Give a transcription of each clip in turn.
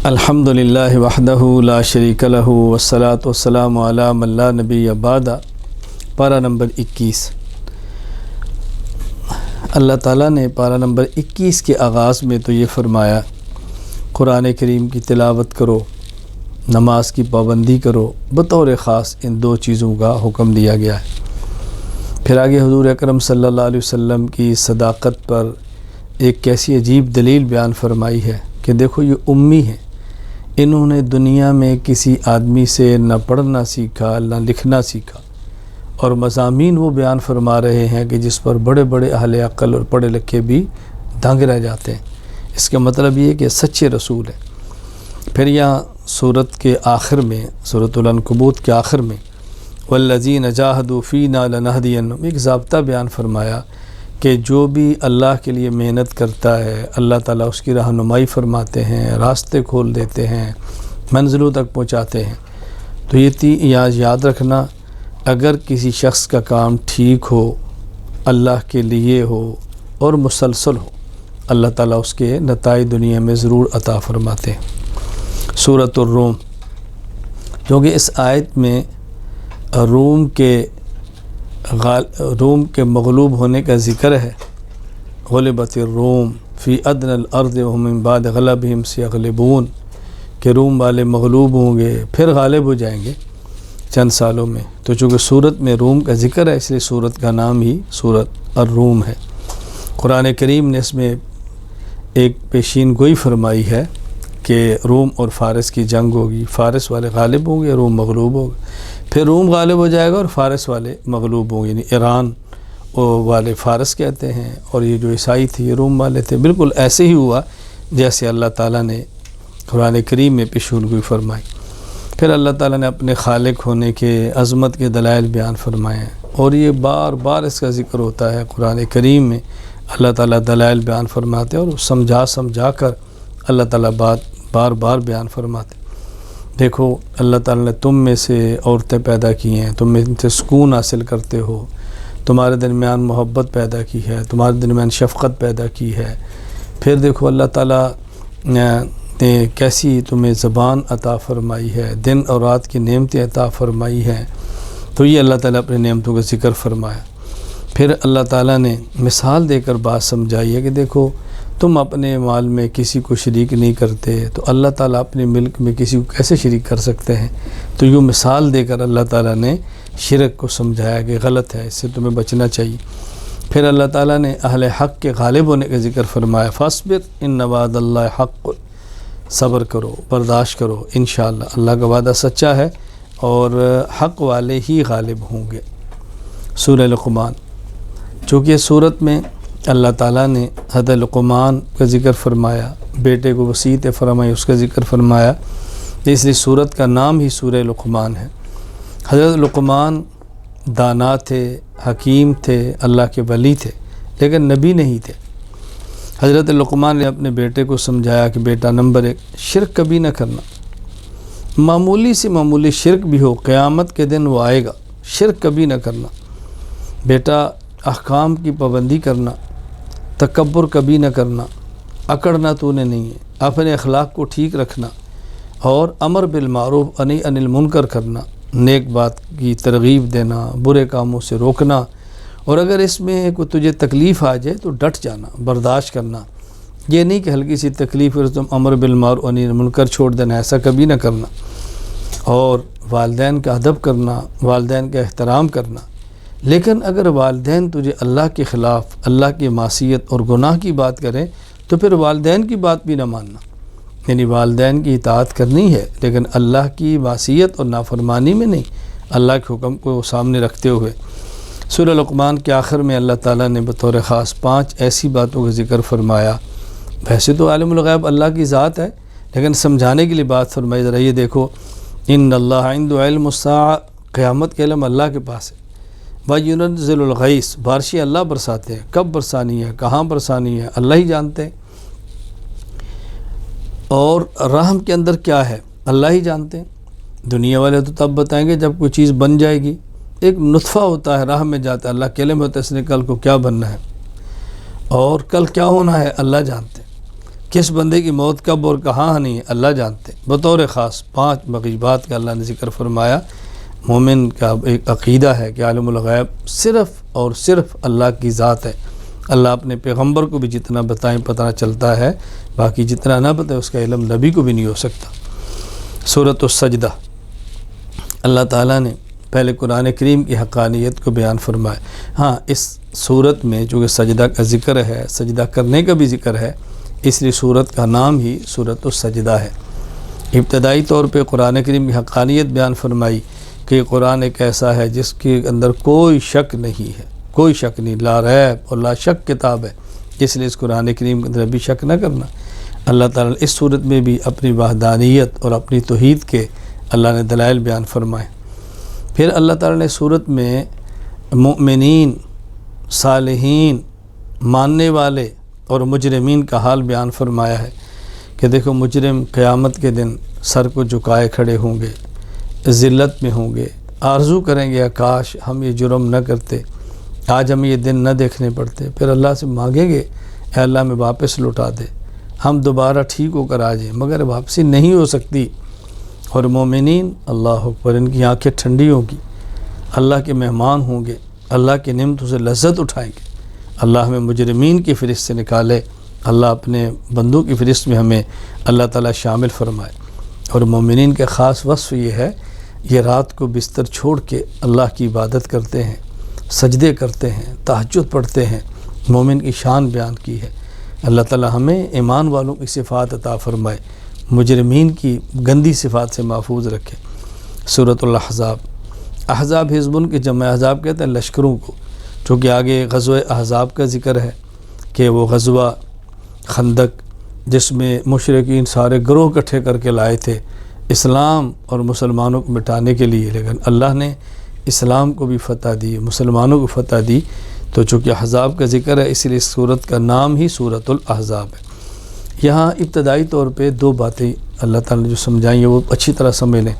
الحمدللہ وحدہ لا شریک لہ والصلاۃ والسلام علی من لا نبی بعد۔ پارہ نمبر 21۔ اللہ تعالیٰ نے پارہ نمبر 21 کے آغاز میں تو یہ فرمایا قرآن کریم کی تلاوت کرو، نماز کی پابندی کرو، بطور خاص ان دو چیزوں کا حکم دیا گیا ہے۔ پھر آگے حضور اکرم صلی اللہ علیہ وسلم کی صداقت پر ایک کیسی عجیب دلیل بیان فرمائی ہے کہ دیکھو یہ امی ہیں، انہوں نے دنیا میں کسی آدمی سے نہ پڑھنا سیکھا نہ لکھنا سیکھا، اور مضامین وہ بیان فرما رہے ہیں کہ جس پر بڑے بڑے اہل عقل اور پڑھے لکھے بھی دنگ رہ جاتے ہیں۔ اس کا مطلب یہ ہے کہ سچے رسول ہیں۔ پھر یہاں سورت کے آخر میں، سورۃ العنکبوت کے آخر میں والذین جاہدوا فینا لنہدینہم، ایک ضابطہ بیان فرمایا کہ جو بھی اللہ کے لیے محنت کرتا ہے اللہ تعالیٰ اس کی رہنمائی فرماتے ہیں، راستے کھول دیتے ہیں، منزلوں تک پہنچاتے ہیں۔ تو یہ یاد رکھنا، اگر کسی شخص کا کام ٹھیک ہو، اللہ کے لیے ہو اور مسلسل ہو، اللہ تعالیٰ اس کے نتائج دنیا میں ضرور عطا فرماتے ہیں۔ سورۃ الروم، کیونکہ اس آیت میں روم کے مغلوب ہونے کا ذکر ہے۔ غلبت الروم فی ادنی الارض وهم من بعد غلبهم سیغلبون، کہ روم والے مغلوب ہوں گے پھر غالب ہو جائیں گے چند سالوں میں۔ تو چونکہ سورت میں روم کا ذکر ہے اس لیے سورت کا نام ہی سورۃ الروم ہے۔ قرآن کریم نے اس میں ایک پیشین گوئی فرمائی ہے کہ روم اور فارس کی جنگ ہوگی، فارس والے غالب ہوں گے، روم مغلوب ہوگا، پھر روم غالب ہو جائے گا اور فارس والے مغلوب ہوں گے، یعنی ایران والے فارس کہتے ہیں اور یہ جو عیسائی تھے یہ روم والے تھے۔ بالکل ایسے ہی ہوا جیسے اللہ تعالیٰ نے قرآن کریم میں پیشین گوئی فرمائی۔ پھر اللہ تعالیٰ نے اپنے خالق ہونے کے عظمت کے دلائل بیان فرمائے ہیں، اور یہ بار بار اس کا ذکر ہوتا ہے قرآن کریم میں۔ اللہ تعالیٰ دلائل بیان فرماتے ہیں اور سمجھا کر اللہ تعالیٰ بار بار بیان فرماتے ہیں۔ دیکھو اللہ تعالیٰ نے تم میں سے عورتیں پیدا کی ہیں، تم میں سے سکون حاصل کرتے ہو، تمہارے درمیان محبت پیدا کی ہے، تمہارے درمیان شفقت پیدا کی ہے۔ پھر دیکھو اللہ تعالیٰ نے کیسی تمہیں زبان عطا فرمائی ہے، دن اور رات کی نعمتیں عطا فرمائی ہیں۔ تو یہ اللہ تعالیٰ اپنے نعمتوں کا ذکر فرمایا۔ پھر اللہ تعالیٰ نے مثال دے کر بات سمجھائی ہے کہ دیکھو تم اپنے مال میں کسی کو شریک نہیں کرتے تو اللہ تعالیٰ اپنے ملک میں کسی کو کیسے شریک کر سکتے ہیں۔ تو یہ مثال دے کر اللہ تعالیٰ نے شرک کو سمجھایا کہ غلط ہے، اس سے تمہیں بچنا چاہیے۔ پھر اللہ تعالیٰ نے اہل حق کے غالب ہونے کا ذکر فرمایا، فاصبر ان وعد اللہ حق، صبر کرو، برداشت کرو، انشاءاللہ اللہ کا وعدہ سچا ہے اور حق والے ہی غالب ہوں گے۔ سورہ لقمان، چونکہ سورت میں اللہ تعالیٰ نے حضرت لقمان کا ذکر فرمایا، بیٹے کو وصیت فرمائی، اس کا ذکر فرمایا، اس لیے سورت کا نام ہی سورہ لقمان ہے۔ حضرت لقمان دانا تھے، حکیم تھے، اللہ کے ولی تھے، لیکن نبی نہیں تھے۔ حضرت لقمان نے اپنے بیٹے کو سمجھایا کہ بیٹا نمبر 1 شرک کبھی نہ کرنا، معمولی سے معمولی شرک بھی ہو قیامت کے دن وہ آئے گا، شرک کبھی نہ کرنا۔ بیٹا احکام کی پابندی کرنا، تکبر کبھی نہ کرنا، اکڑنا تو نے نہیں ہے، اپنے اخلاق کو ٹھیک رکھنا اور امر بالمعروف و نہی عن المنکر کرنا، نیک بات کی ترغیب دینا، برے کاموں سے روکنا، اور اگر اس میں کوئی تجھے تکلیف آ جائے تو ڈٹ جانا، برداشت کرنا۔ یہ نہیں کہ ہلکی سی تکلیف ہے تم امر بالمعروف و نہی عن المنکر چھوڑ دینا، ایسا کبھی نہ کرنا۔ اور والدین کا ادب کرنا، والدین کا احترام کرنا۔ لیکن اگر والدین تجھے اللہ کے خلاف، اللہ کی معصیت اور گناہ کی بات کریں تو پھر والدین کی بات بھی نہ ماننا، یعنی والدین کی اطاعت کرنی ہے لیکن اللہ کی معصیت اور نافرمانی میں نہیں، اللہ کے حکم کو سامنے رکھتے ہوئے۔ سورہ لقمان کے آخر میں اللہ تعالیٰ نے بطور خاص 5 ایسی باتوں کا ذکر فرمایا۔ ویسے تو عالم الغیب اللہ کی ذات ہے، لیکن سمجھانے کے لیے بات فرمائی۔ ذرا یہ دیکھو، ان اللہ عندہ علم الساعہ، قیامت کے علم اللہ کے پاس ہے۔ وَيُنَزِّلُ الْغَيْثَ، بارشیں اللہ برساتے ہیں، کب برسانی ہے، کہاں برسانی ہے، اللہ ہی جانتے ہیں۔ اور رحم کے اندر کیا ہے اللہ ہی جانتے ہیں۔ دنیا والے تو تب بتائیں گے جب کوئی چیز بن جائے گی، ایک نطفہ ہوتا ہے راہ میں جاتا ہے، اللہ کے علم ہوتا ہے اس نے کل کو کیا بننا ہے اور کل کیا ہونا ہے اللہ جانتے ہیں۔ کس بندے کی موت کب اور کہاں نہیں ہے اللہ جانتے۔ بطور خاص 5 مغیبات کا اللہ نے ذکر فرمایا۔ مومن کا ایک عقیدہ ہے کہ عالم الغیب صرف اور صرف اللہ کی ذات ہے۔ اللہ اپنے پیغمبر کو بھی جتنا بتائیں پتہ چلتا ہے، باقی جتنا نہ بتائے اس کا علم نبی کو بھی نہیں ہو سکتا۔ سورۃ السجدہ، اللہ تعالیٰ نے پہلے قرآن کریم کی حقانیت کو بیان فرمایا۔ ہاں، اس سورت میں چونکہ سجدہ کا ذکر ہے، سجدہ کرنے کا بھی ذکر ہے، اس لیے سورت کا نام ہی سورۃ السجدہ ہے۔ ابتدائی طور پہ قرآن کریم کی حقانیت بیان فرمائی کہ یہ قرآن ایک ایسا ہے جس کے اندر کوئی شک نہیں ہے، کوئی شک نہیں، لا ریب اور لا شک کتاب ہے، اس لیے اس قرآن کریم کے اندر بھی شک نہ کرنا۔ اللہ تعالیٰ نے اس صورت میں بھی اپنی وحدانیت اور اپنی توحید کے اللہ نے دلائل بیان فرمائے۔ پھر اللہ تعالیٰ نے صورت میں مؤمنین، صالحین، ماننے والے اور مجرمین کا حال بیان فرمایا ہے کہ دیکھو مجرم قیامت کے دن سر کو جھکائے کھڑے ہوں گے، ذلت میں ہوں گے، آرزو کریں گے کاش ہم یہ جرم نہ کرتے، آج ہمیں یہ دن نہ دیکھنے پڑتے۔ پھر اللہ سے مانگیں گے اے اللہ میں واپس لوٹا دے، ہم دوبارہ ٹھیک ہو کر آ جائیں، مگر واپسی نہیں ہو سکتی۔ اور مومنین، اللہ اکبر، ان کی آنکھیں ٹھنڈی ہوں گی، اللہ کے مہمان ہوں گے، اللہ کی نعمتوں سے لذت اٹھائیں گے۔ اللہ ہمیں مجرمین کی فہرست سے نکالے، اللہ اپنے بندوں کی فہرست میں ہمیں اللہ تعالیٰ شامل فرمائے۔ اور مومنین کے خاص وصف یہ ہے، یہ رات کو بستر چھوڑ کے اللہ کی عبادت کرتے ہیں، سجدے کرتے ہیں، تہجد پڑھتے ہیں۔ مومن کی شان بیان کی ہے۔ اللہ تعالیٰ ہمیں ایمان والوں کی صفات عطا فرمائے، مجرمین کی گندی صفات سے محفوظ رکھے۔ سورۃ الاحزاب، احزاب حزبن کے جمع احزاب کہتے ہیں لشکروں کو، چونکہ آگے غزوہ احزاب کا ذکر ہے کہ وہ غزوہ خندق جس میں مشرکین سارے گروہ اکٹھے کر کے لائے تھے اسلام اور مسلمانوں کو مٹانے کے لیے، لیکن اللہ نے اسلام کو بھی فتح دی، مسلمانوں کو فتح دی۔ تو چونکہ احزاب کا ذکر ہے اس لیے اس صورت کا نام ہی سورۃ الاحزاب ہے۔ یہاں ابتدائی طور پہ 2 باتیں اللہ تعالیٰ نے جو سمجھائیں ہیں وہ اچھی طرح سمجھ لیں۔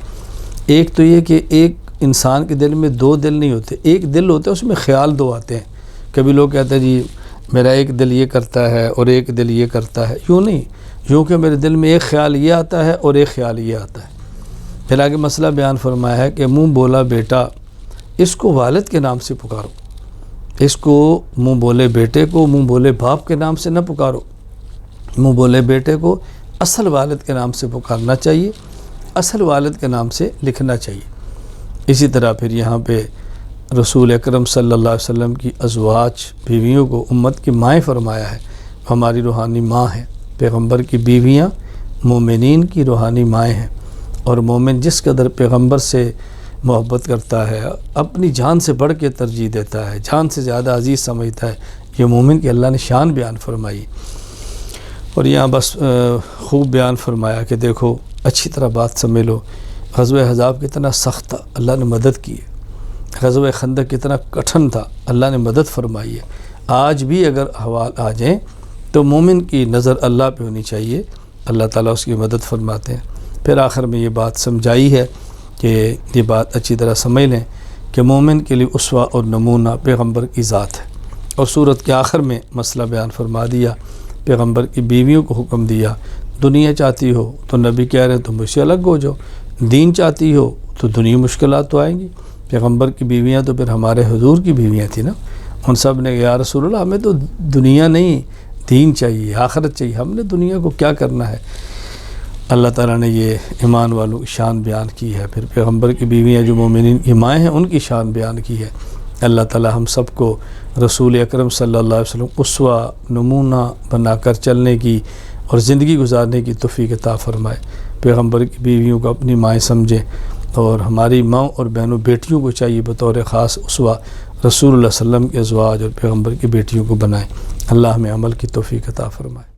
ایک تو یہ کہ ایک انسان کے دل میں 2 دل نہیں ہوتے، ایک دل ہوتا ہے، اس میں خیال 2 آتے ہیں۔ کبھی لوگ کہتے ہیں جی میرا ایک دل یہ کرتا ہے اور ایک دل یہ کرتا ہے، یوں نہیں، یوں کہ میرے دل میں ایک خیال یہ آتا ہے اور ایک خیال یہ آتا ہے۔ پھر آگے مسئلہ بیان فرمایا ہے کہ منہ بولا بیٹا، اس کو والد کے نام سے پکارو، اس کو منہ بولے بیٹے کو منہ بولے باپ کے نام سے نہ پکارو، منہ بولے بیٹے کو اصل والد کے نام سے پکارنا چاہیے، اصل والد کے نام سے لکھنا چاہیے۔ اسی طرح پھر یہاں پہ رسول اکرم صلی اللہ علیہ وسلم کی ازواج بیویوں کو امت کی مائیں فرمایا ہے، ہماری روحانی ماں ہیں۔ پیغمبر کی بیویاں مومنین کی روحانی مائیں ہیں، اور مومن جس قدر پیغمبر سے محبت کرتا ہے، اپنی جان سے بڑھ کے ترجیح دیتا ہے، جان سے زیادہ عزیز سمجھتا ہے، یہ مومن کی اللہ نے شان بیان فرمائی۔ اور یہاں بس خوب بیان فرمایا کہ دیکھو اچھی طرح بات سمجھ لو، غزوہ احزاب کتنا سخت تھا، اللہ نے مدد کی ہے۔ غزوہ خندق کتنا کٹھن تھا، اللہ نے مدد فرمائی ہے۔ آج بھی اگر احوال آ جائیں تو مومن کی نظر اللہ پہ ہونی چاہیے، اللہ تعالیٰ اس کی مدد فرماتے ہیں۔ پھر آخر میں یہ بات سمجھائی ہے کہ یہ بات اچھی طرح سمجھ لیں کہ مومن کے لیے اسوہ اور نمونہ پیغمبر کی ذات ہے۔ اور سورت کے آخر میں مسئلہ بیان فرما دیا، پیغمبر کی بیویوں کو حکم دیا، دنیا چاہتی ہو تو نبی کہہ رہے ہیں تم مجھ سے الگ ہو جاؤ، دین چاہتی ہو تو دنیا مشکلات تو آئیں گی۔ پیغمبر کی بیویاں تو پھر ہمارے حضور کی بیویاں تھیں نا، ان سب نے یا رسول اللہ ہمیں تو دنیا نہیں دین چاہیے، آخرت چاہیے، ہم نے دنیا کو کیا کرنا ہے۔ اللہ تعالیٰ نے یہ ایمان والوں کی شان بیان کی ہے۔ پھر پیغمبر کی بیویاں جو مومنین کی مائیں ہیں ان کی شان بیان کی ہے۔ اللہ تعالیٰ ہم سب کو رسول اکرم صلی اللہ علیہ وسلم اسوہ نمونہ بنا کر چلنے کی اور زندگی گزارنے کی توفیق عطا فرمائے۔ پیغمبر کی بیویوں کو اپنی مائیں سمجھیں، اور ہماری ماں اور بہنوں بیٹیوں کو چاہیے بطور خاص اسوہ رسول اللہ صلی اللہ علیہ وسلم کے ازواج اور پیغمبر کی بیٹیوں کو بنائیں۔ اللہ ہمیں عمل کی توفیق عطا فرمائے۔